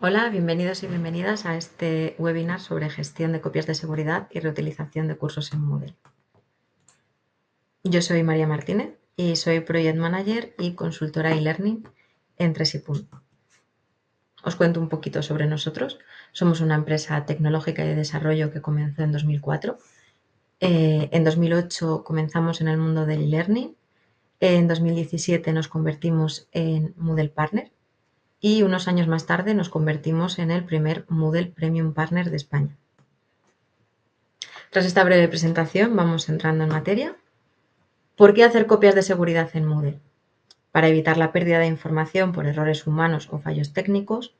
Hola, bienvenidos y bienvenidas a este webinar sobre gestión de copias de seguridad y reutilización de cursos en Moodle. Yo soy María Martínez y soy Project Manager y consultora e-learning en Tresipunt. Os cuento un poquito sobre nosotros. Somos una empresa tecnológica y de desarrollo que comenzó en 2004. En 2008 comenzamos en el mundo del e-learning. En 2017 nos convertimos en Moodle Partner y unos años más tarde nos convertimos en el primer Moodle Premium Partner de España. Tras esta breve presentación vamos entrando en materia. ¿Por qué hacer copias de seguridad en Moodle? Para evitar la pérdida de información por errores humanos o fallos técnicos,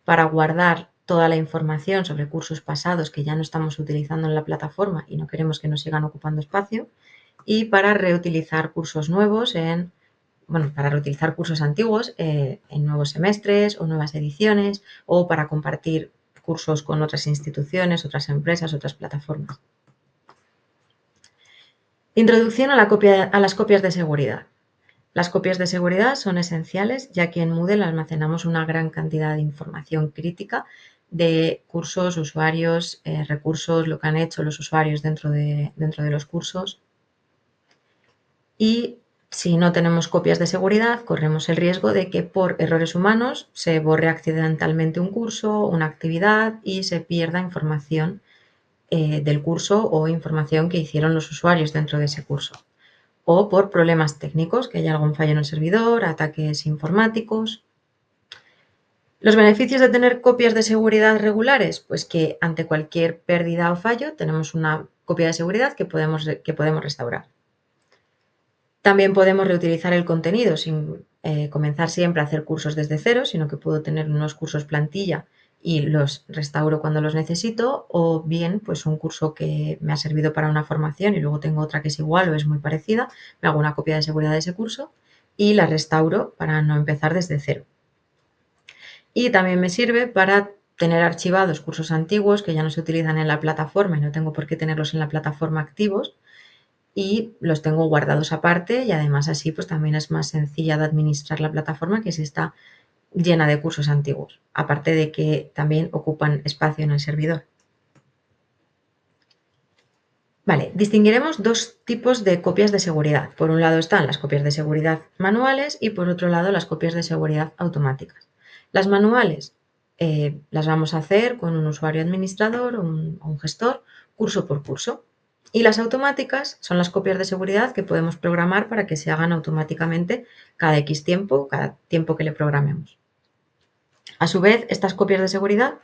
para guardar toda la información sobre cursos pasados que ya no estamos utilizando en la plataforma y no queremos que nos sigan ocupando espacio, y para reutilizar cursos nuevos para reutilizar cursos antiguos en nuevos semestres o nuevas ediciones, o para compartir cursos con otras instituciones, otras empresas, otras plataformas. Introducción a las copias de seguridad. Las copias de seguridad son esenciales, ya que en Moodle almacenamos una gran cantidad de información crítica de cursos, usuarios, recursos, lo que han hecho los usuarios dentro de los cursos. Y si no tenemos copias de seguridad, corremos el riesgo de que por errores humanos se borre accidentalmente un curso, una actividad y se pierda información del curso o información que hicieron los usuarios dentro de ese curso. O por problemas técnicos, que haya algún fallo en el servidor, ataques informáticos. ¿Los beneficios de tener copias de seguridad regulares? Pues que ante cualquier pérdida o fallo tenemos una copia de seguridad que podemos restaurar. También podemos reutilizar el contenido sin comenzar siempre a hacer cursos desde cero, sino que puedo tener unos cursos plantilla y los restauro cuando los necesito, o bien pues un curso que me ha servido para una formación y luego tengo otra que es igual o es muy parecida, me hago una copia de seguridad de ese curso y la restauro para no empezar desde cero. Y también me sirve para tener archivados cursos antiguos que ya no se utilizan en la plataforma y no tengo por qué tenerlos en la plataforma activos, y los tengo guardados aparte, y además así pues también es más sencilla de administrar la plataforma, que si está llena de cursos antiguos, aparte de que también ocupan espacio en el servidor. Vale, distinguiremos dos tipos de copias de seguridad. Por un lado están las copias de seguridad manuales y por otro lado las copias de seguridad automáticas. Las manuales las vamos a hacer con un usuario administrador o un gestor, curso por curso. Y las automáticas son las copias de seguridad que podemos programar para que se hagan automáticamente cada X tiempo, cada tiempo que le programemos. A su vez, estas copias de seguridad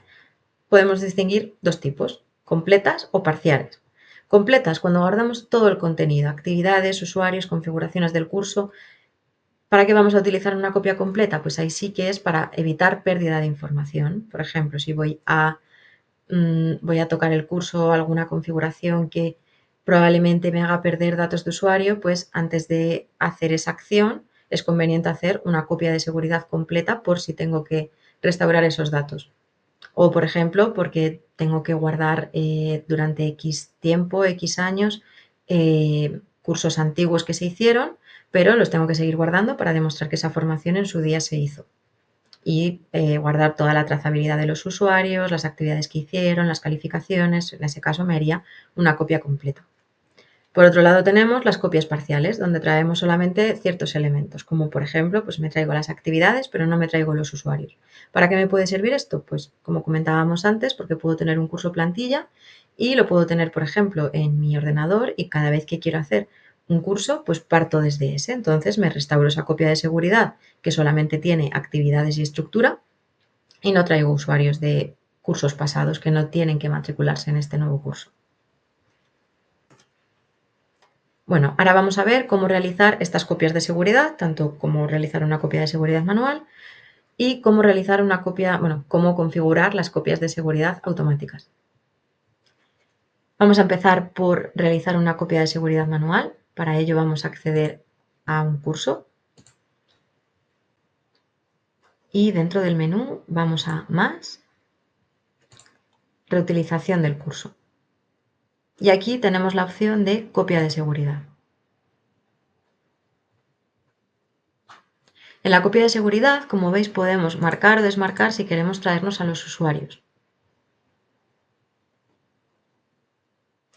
podemos distinguir dos tipos: completas o parciales. Completas, cuando guardamos todo el contenido, actividades, usuarios, configuraciones del curso. ¿Para qué vamos a utilizar una copia completa? Pues ahí sí que es para evitar pérdida de información. Por ejemplo, si voy a tocar el curso o alguna configuración que probablemente me haga perder datos de usuario, pues antes de hacer esa acción es conveniente hacer una copia de seguridad completa por si tengo que restaurar esos datos. O, por ejemplo, porque tengo que guardar durante X tiempo, X años, cursos antiguos que se hicieron, pero los tengo que seguir guardando para demostrar que esa formación en su día se hizo. Y guardar toda la trazabilidad de los usuarios, las actividades que hicieron, las calificaciones. En ese caso me haría una copia completa. Por otro lado tenemos las copias parciales, donde traemos solamente ciertos elementos, como por ejemplo, pues me traigo las actividades, pero no me traigo los usuarios. ¿Para qué me puede servir esto? Pues como comentábamos antes, porque puedo tener un curso plantilla y lo puedo tener, por ejemplo, en mi ordenador, y cada vez que quiero hacer un curso, pues parto desde ese. Entonces me restauro esa copia de seguridad que solamente tiene actividades y estructura, y no traigo usuarios de cursos pasados que no tienen que matricularse en este nuevo curso. Bueno, ahora vamos a ver cómo realizar estas copias de seguridad, tanto como realizar una copia de seguridad manual y cómo realizar cómo configurar las copias de seguridad automáticas. Vamos a empezar por realizar una copia de seguridad manual. Para ello vamos a acceder a un curso y dentro del menú vamos a Más, Reutilización del curso. Y aquí tenemos la opción de copia de seguridad. En la copia de seguridad, como veis, podemos marcar o desmarcar si queremos traernos a los usuarios.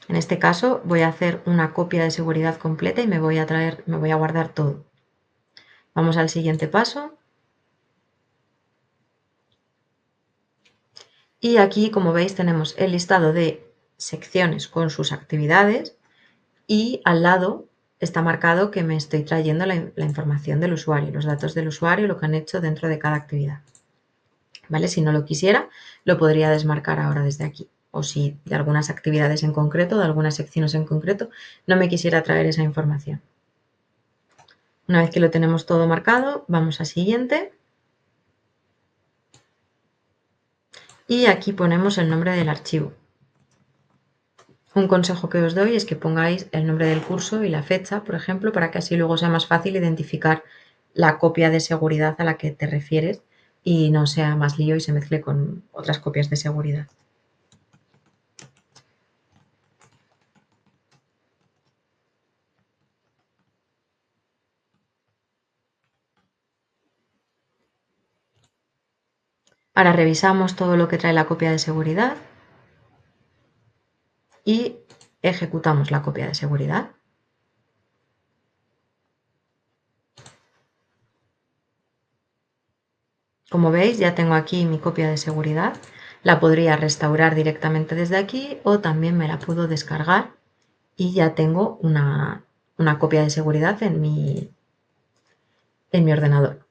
En este caso voy a hacer una copia de seguridad completa y me voy a guardar todo. Vamos al siguiente paso. Y aquí, como veis, tenemos el listado de secciones con sus actividades y al lado está marcado que me estoy trayendo la información del usuario, los datos del usuario, lo que han hecho dentro de cada actividad. ¿Vale? Si no lo quisiera, lo podría desmarcar ahora desde aquí. O si de algunas actividades en concreto, de algunas secciones en concreto, no me quisiera traer esa información. Una vez que lo tenemos todo marcado, vamos a siguiente. Y aquí ponemos el nombre del archivo. Un consejo que os doy es que pongáis el nombre del curso y la fecha, por ejemplo, para que así luego sea más fácil identificar la copia de seguridad a la que te refieres y no sea más lío y se mezcle con otras copias de seguridad. Ahora revisamos todo lo que trae la copia de seguridad y ejecutamos la copia de seguridad. Como veis, ya tengo aquí mi copia de seguridad. La podría restaurar directamente desde aquí o también me la puedo descargar y ya tengo una copia de seguridad en mi ordenador.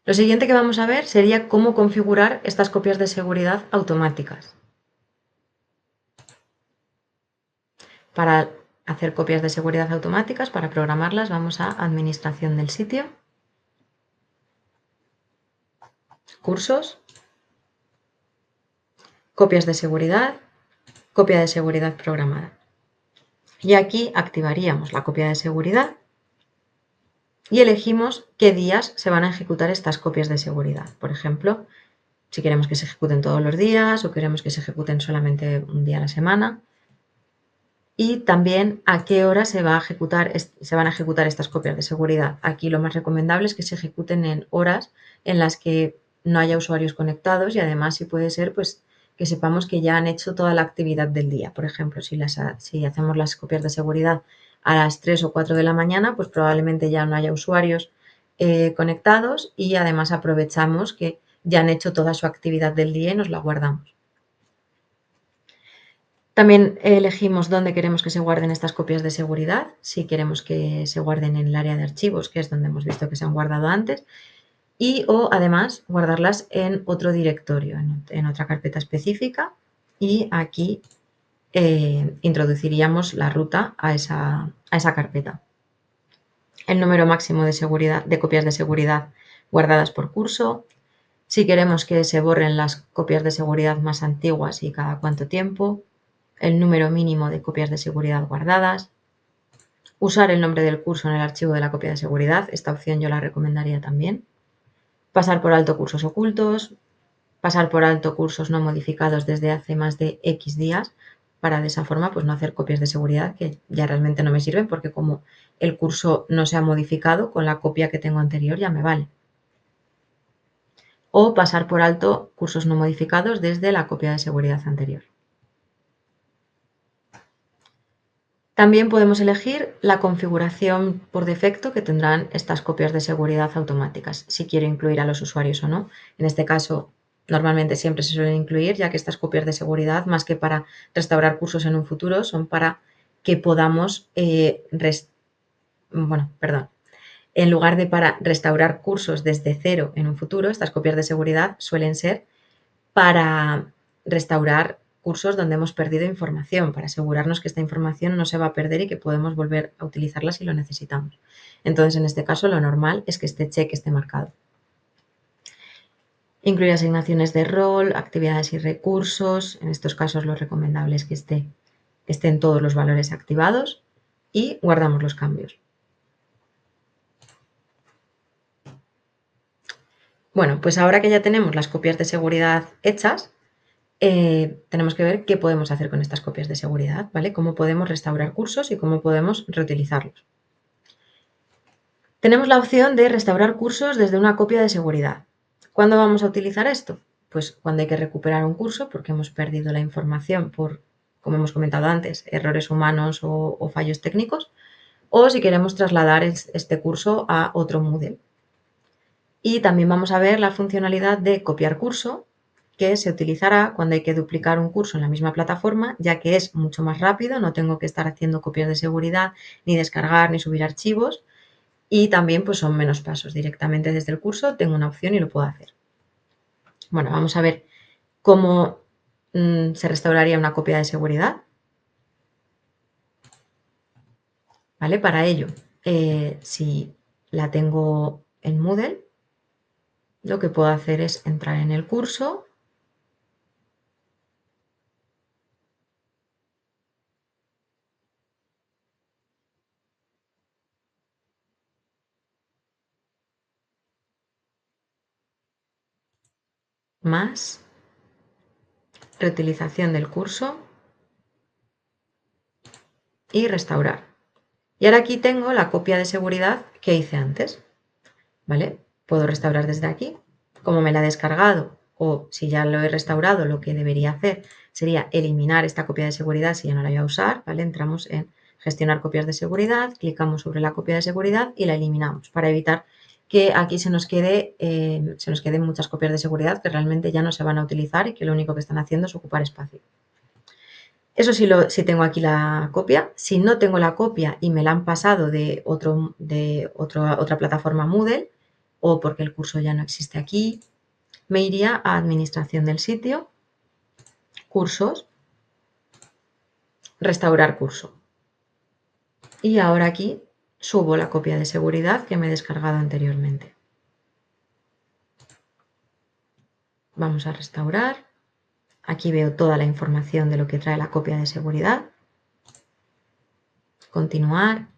Lo siguiente que vamos a ver sería cómo configurar estas copias de seguridad automáticas. Para hacer copias de seguridad automáticas, para programarlas, vamos a Administración del sitio, Cursos, Copias de seguridad, Copia de seguridad programada. Y aquí activaríamos la copia de seguridad y elegimos qué días se van a ejecutar estas copias de seguridad. Por ejemplo, si queremos que se ejecuten todos los días o queremos que se ejecuten solamente un día a la semana. Y también a qué hora se van a ejecutar estas copias de seguridad. Aquí lo más recomendable es que se ejecuten en horas en las que no haya usuarios conectados y además, si puede ser, pues que sepamos que ya han hecho toda la actividad del día. Por ejemplo, si hacemos las copias de seguridad a las 3 o 4 de la mañana, pues probablemente ya no haya usuarios conectados y además aprovechamos que ya han hecho toda su actividad del día y nos la guardamos. También elegimos dónde queremos que se guarden estas copias de seguridad, si queremos que se guarden en el área de archivos, que es donde hemos visto que se han guardado antes, y o además guardarlas en otro directorio, en otra carpeta específica, y aquí introduciríamos la ruta a esa carpeta. El número máximo de copias de seguridad guardadas por curso, si queremos que se borren las copias de seguridad más antiguas y cada cuánto tiempo, el número mínimo de copias de seguridad guardadas, usar el nombre del curso en el archivo de la copia de seguridad, esta opción yo la recomendaría también, pasar por alto cursos ocultos, pasar por alto cursos no modificados desde hace más de X días, para de esa forma pues no hacer copias de seguridad que ya realmente no me sirven porque como el curso no se ha modificado, con la copia que tengo anterior ya me vale. O pasar por alto cursos no modificados desde la copia de seguridad anterior. También podemos elegir la configuración por defecto que tendrán estas copias de seguridad automáticas, si quiero incluir a los usuarios o no. En este caso, normalmente siempre se suelen incluir, ya que estas copias de seguridad, más que para restaurar cursos en un futuro, son para que podamos, en lugar de para restaurar cursos desde cero en un futuro, estas copias de seguridad suelen ser para restaurar cursos donde hemos perdido información, para asegurarnos que esta información no se va a perder y que podemos volver a utilizarla si lo necesitamos. Entonces, en este caso, lo normal es que este check esté marcado. Incluir asignaciones de rol, actividades y recursos. En estos casos, lo recomendable es que estén todos los valores activados y guardamos los cambios. Bueno, pues ahora que ya tenemos las copias de seguridad hechas, tenemos que ver qué podemos hacer con estas copias de seguridad, ¿vale? Cómo podemos restaurar cursos y cómo podemos reutilizarlos. Tenemos la opción de restaurar cursos desde una copia de seguridad. ¿Cuándo vamos a utilizar esto? Pues cuando hay que recuperar un curso porque hemos perdido la información por, como hemos comentado antes, errores humanos o fallos técnicos, o si queremos trasladar este curso a otro Moodle. Y también vamos a ver la funcionalidad de copiar curso, que se utilizará cuando hay que duplicar un curso en la misma plataforma, ya que es mucho más rápido, no tengo que estar haciendo copias de seguridad, ni descargar, ni subir archivos, y también pues son menos pasos. Directamente desde el curso tengo una opción y lo puedo hacer. Bueno, vamos a ver cómo se restauraría una copia de seguridad. ¿Vale? Para ello, si la tengo en Moodle, lo que puedo hacer es entrar en el curso. Más reutilización del curso y restaurar. Y ahora aquí tengo la copia de seguridad que hice antes, ¿vale? Puedo restaurar desde aquí. Como me la he descargado o si ya lo he restaurado, lo que debería hacer sería eliminar esta copia de seguridad si ya no la voy a usar, ¿vale? Entramos en gestionar copias de seguridad, clicamos sobre la copia de seguridad y la eliminamos para evitar que aquí se nos queden muchas copias de seguridad que realmente ya no se van a utilizar y que lo único que están haciendo es ocupar espacio. Eso sí, si tengo aquí la copia. Si no tengo la copia y me la han pasado de otra plataforma Moodle o porque el curso ya no existe aquí, me iría a administración del sitio, cursos, restaurar curso. Y ahora aquí subo la copia de seguridad que me he descargado anteriormente. Vamos a restaurar. Aquí veo toda la información de lo que trae la copia de seguridad. Continuar.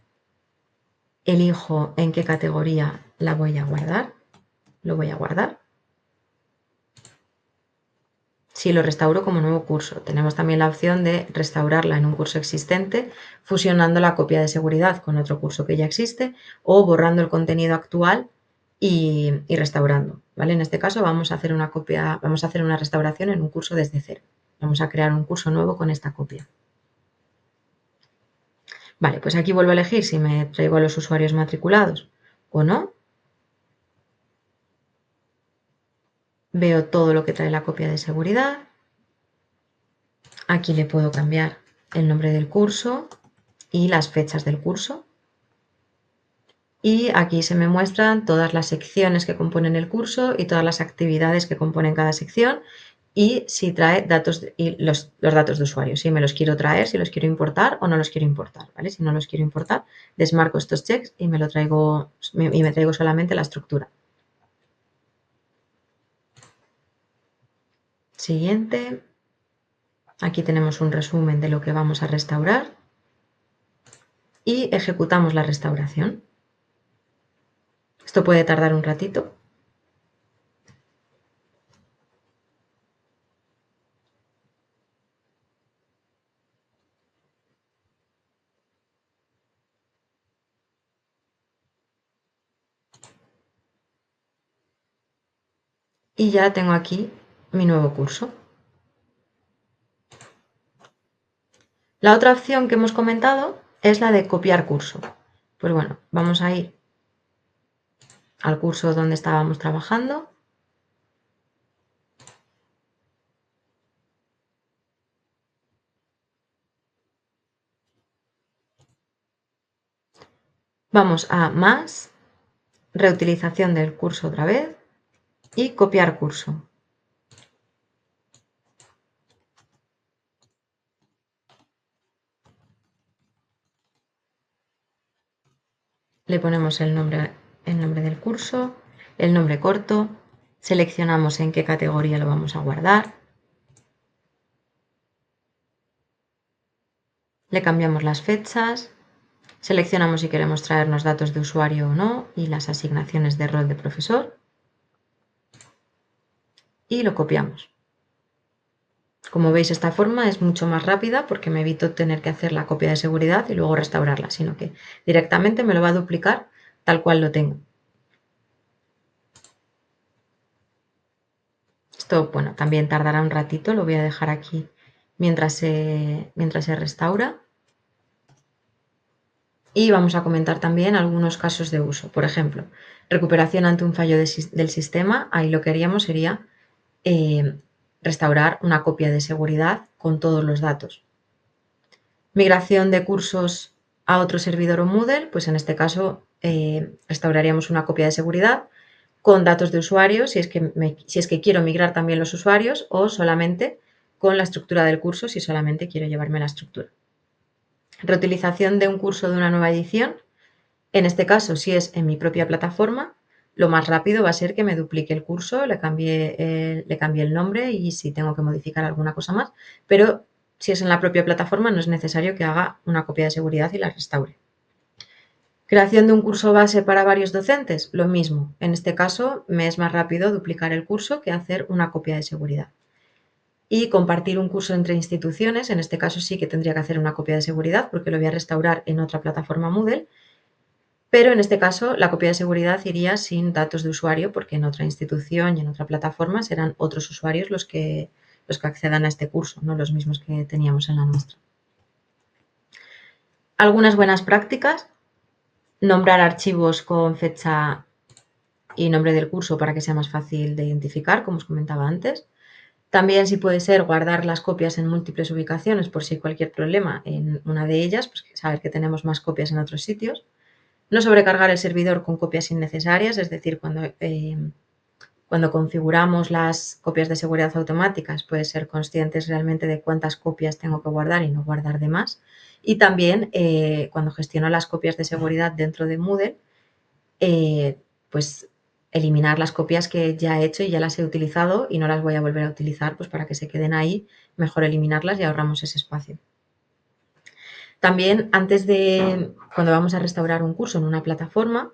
Elijo en qué categoría la voy a guardar. Lo voy a guardar. Si lo restauro como nuevo curso, tenemos también la opción de restaurarla en un curso existente, fusionando la copia de seguridad con otro curso que ya existe o borrando el contenido actual y restaurando. ¿Vale? En este caso vamos a hacer una restauración en un curso desde cero. Vamos a crear un curso nuevo con esta copia. Vale, pues aquí vuelvo a elegir si me traigo a los usuarios matriculados o no. Veo todo lo que trae la copia de seguridad. Aquí le puedo cambiar el nombre del curso y las fechas del curso. Y aquí se me muestran todas las secciones que componen el curso y todas las actividades que componen cada sección y si trae datos los datos de usuario, si me los quiero traer, si los quiero importar o no los quiero importar, ¿vale? Si no los quiero importar, desmarco estos checks y me traigo solamente la estructura. Siguiente. Aquí tenemos un resumen de lo que vamos a restaurar y ejecutamos la restauración. Esto puede tardar un ratito. Y ya tengo aquí mi nuevo curso. La otra opción que hemos comentado es la de copiar curso. Pues bueno, vamos a ir al curso donde estábamos trabajando. Vamos a más, reutilización del curso otra vez y copiar curso. Le ponemos el nombre del curso, el nombre corto, seleccionamos en qué categoría lo vamos a guardar, le cambiamos las fechas, seleccionamos si queremos traernos datos de usuario o no y las asignaciones de rol de profesor y lo copiamos. Como veis, esta forma es mucho más rápida porque me evito tener que hacer la copia de seguridad y luego restaurarla, sino que directamente me lo va a duplicar tal cual lo tengo. Esto, bueno, también tardará un ratito, lo voy a dejar aquí mientras se restaura. Y vamos a comentar también algunos casos de uso. Por ejemplo, recuperación ante un fallo del sistema. Ahí lo que haríamos sería restaurar una copia de seguridad con todos los datos. Migración de cursos a otro servidor o Moodle, pues en este caso restauraríamos una copia de seguridad con datos de usuarios, si es que quiero migrar también los usuarios, o solamente con la estructura del curso si solamente quiero llevarme la estructura. Reutilización de un curso de una nueva edición. En este caso, si es en mi propia plataforma, lo más rápido va a ser que me duplique el curso, le cambie el nombre y si tengo que modificar alguna cosa más, pero si es en la propia plataforma no es necesario que haga una copia de seguridad y la restaure. Creación de un curso base para varios docentes, lo mismo. En este caso me es más rápido duplicar el curso que hacer una copia de seguridad. Y compartir un curso entre instituciones, en este caso sí que tendría que hacer una copia de seguridad porque lo voy a restaurar en otra plataforma Moodle, pero en este caso la copia de seguridad iría sin datos de usuario porque en otra institución y en otra plataforma serán otros usuarios los que accedan a este curso, no los mismos que teníamos en la nuestra. Algunas buenas prácticas: nombrar archivos con fecha y nombre del curso para que sea más fácil de identificar, como os comentaba antes. También, si puede ser, guardar las copias en múltiples ubicaciones por si hay cualquier problema en una de ellas, pues saber que tenemos más copias en otros sitios. No sobrecargar el servidor con copias innecesarias, es decir, cuando configuramos las copias de seguridad automáticas, pues ser conscientes realmente de cuántas copias tengo que guardar y no guardar de más. Y también cuando gestiono las copias de seguridad dentro de Moodle, pues eliminar las copias que ya he hecho y ya las he utilizado y no las voy a volver a utilizar, pues para que se queden ahí, mejor eliminarlas y ahorramos ese espacio. También, cuando vamos a restaurar un curso en una plataforma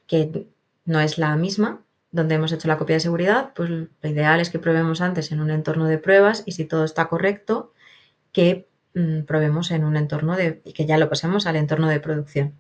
que no es la misma, donde hemos hecho la copia de seguridad, pues lo ideal es que probemos antes en un entorno de pruebas y si todo está correcto, que probemos en un entorno y que ya lo pasemos al entorno de producción.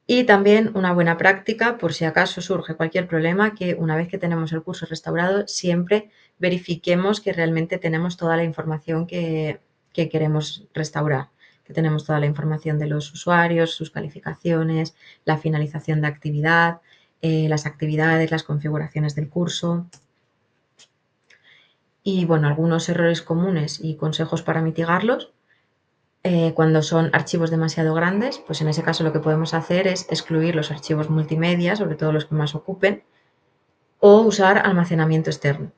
Y también una buena práctica, por si acaso surge cualquier problema, que una vez que tenemos el curso restaurado, siempre verifiquemos que realmente tenemos toda la información que queremos restaurar, que tenemos toda la información de los usuarios, sus calificaciones, la finalización de actividad, las actividades, las configuraciones del curso. Y bueno, algunos errores comunes y consejos para mitigarlos. Cuando son archivos demasiado grandes, pues en ese caso lo que podemos hacer es excluir los archivos multimedia, sobre todo los que más ocupen, o usar almacenamiento externo.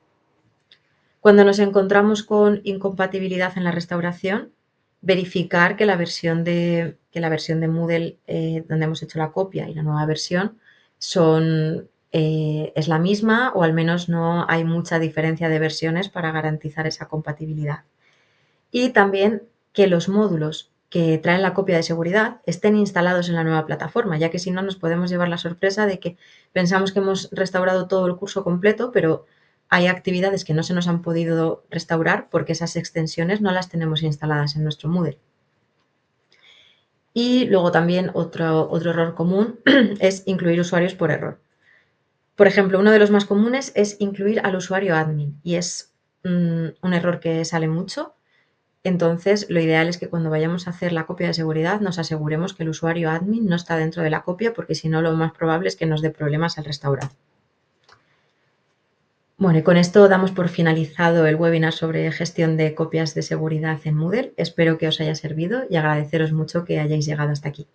Cuando nos encontramos con incompatibilidad en la restauración, verificar que la versión de Moodle donde hemos hecho la copia y la nueva versión es la misma o al menos no hay mucha diferencia de versiones para garantizar esa compatibilidad. Y también que los módulos que traen la copia de seguridad estén instalados en la nueva plataforma, ya que si no nos podemos llevar la sorpresa de que pensamos que hemos restaurado todo el curso completo, pero hay actividades que no se nos han podido restaurar porque esas extensiones no las tenemos instaladas en nuestro Moodle. Y luego también otro error común es incluir usuarios por error. Por ejemplo, uno de los más comunes es incluir al usuario admin y es un error que sale mucho. Entonces, lo ideal es que cuando vayamos a hacer la copia de seguridad nos aseguremos que el usuario admin no está dentro de la copia porque si no lo más probable es que nos dé problemas al restaurar. Bueno, y con esto damos por finalizado el webinar sobre gestión de copias de seguridad en Moodle. Espero que os haya servido y agradeceros mucho que hayáis llegado hasta aquí.